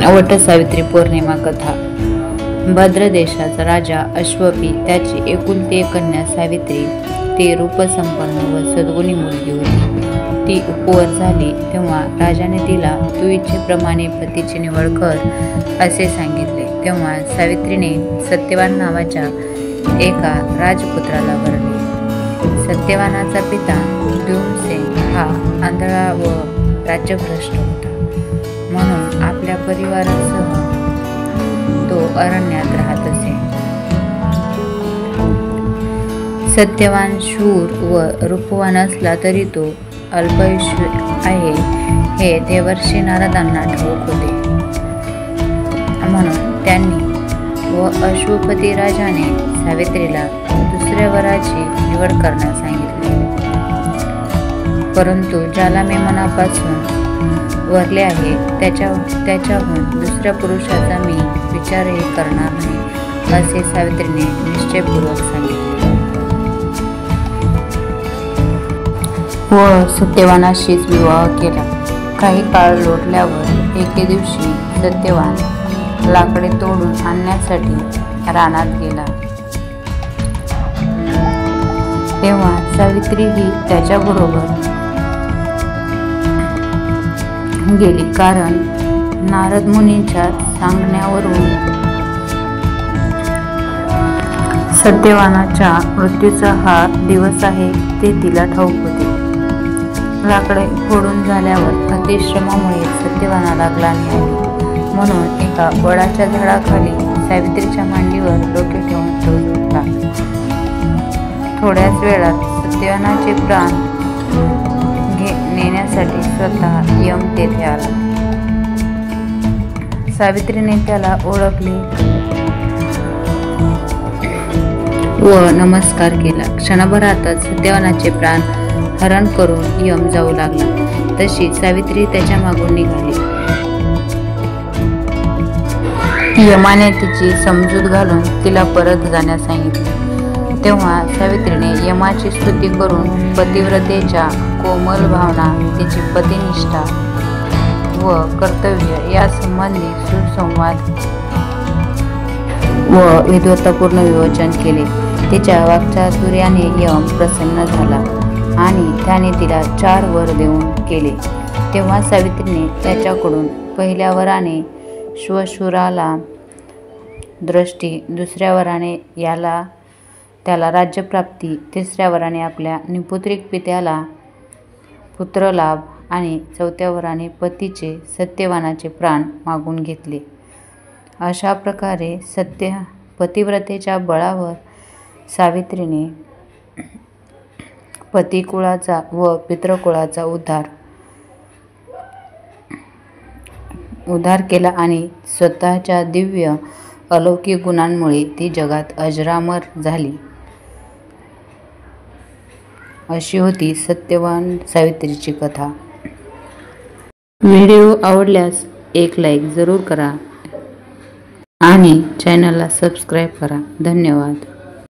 वटसावित्री पौर्णिमा कथा। भद्र देशाचा राजा अश्वपी त्याची एकुलती एक कन्या सावित्री, ती रूपसंपन्न व सद्गुणी मुलगी होती। ती उपवर झाली तेव्हा राजाने तिला तू इच्छेप्रमाणे पतीची निवड कर असे सांगितले। तेव्हा सावित्रीने सत्यवान नावाच्या एका राजपुत्राला वरले। सत्यवानाचा पिता द्युम्नसेन हा आंधळा व राज्यभ्रष्ट होता, म्हणून आपल्या परिवारासह तो अरण्यात राहत असे। सत्यवान शूर व रूपवान असला तरी तो अल्पायुष्य आहे हे देवर्षी नारदांना ठाऊक होते, म्हणून त्यांनी व अश्वपती राजाने सावित्रीला दुसऱ्या वराची निवड करण्यास सांगितले। परंतु ज्याला मी मनापासून वरले आहे त्याच्याहून दुसऱ्या पुरुषाचा मी विचारही करणार नाही असे सावित्रीने निश्चयपूर्वक सांगितले व सत्यवानाशीच विवाह केला। काही काळ लोटल्यावर एके दिवशी सत्यवान लाकडे तोडून आणण्यासाठी रानात गेला। तेव्हा सावित्री ही त्याच्याबरोबर गेली, कारण नारद मुनींच्या सांगण्यावरून सत्यवानाच्या मृत्यूचा हा दिवस आहे ते तिला ठाऊक होते। लाकडे फोडून झाल्यावर अतिश्रमामुळे सत्यवानाला ग्लानी आली, म्हणून एका वडाच्या झाडाखाली सावित्रीच्या मांडीवर डोके ठेवून तो झोपला। थोड्याच वेळात सत्यवानाचे प्राण नेण्यासाठी स्वतः यम तेथे आला। सावित्रीने त्याला ओळखले व नमस्कार केला। क्षणभरातच सत्यवानाचे प्राण हरण करून यम जाऊ लागला। तशी सावित्री त्याच्या मागून निघाली। यमाने तिची समजूत घालून तिला परत जाण्यास सांगितले। तेव्हा सावित्रीने यमाची स्तुती करून पतिव्रतेच्या कोमल भावना, तिची पतिनिष्ठा व कर्तव्य यासंबंधी सुसंवाद व विद्वत्तापूर्ण विवेचन केले। तिच्या वाक्चातुर्याने यम प्रसन्न झाला आणि त्याने तिला 4 वर देऊन केले। तेव्हा सावित्रीने त्याच्याकडून पहिल्या वराने श्वशुराला दृष्टी, दुसऱ्या वराने त्याला राज्यप्राप्ती, तिसऱ्या वराने आपल्या निपुत्रिक पित्याला पुत्रलाभ आणि चौथ्या वराने पतीचे सत्यवानाचे प्राण मागून घेतले। अशा प्रकारे पतिव्रतेच्या बळावर सावित्रीने पतिकुळाचा व पितृकुळाचा उद्धार केला आणि स्वतःच्या दिव्य अलौकिक गुणांमुळे ती जगात अजरामर झाली। अशी होती सत्यवान सावित्रीची कथा। व्हिडिओ आवडल्यास एक लाईक जरूर करा आणि चॅनलला सबस्क्राईब करा। धन्यवाद।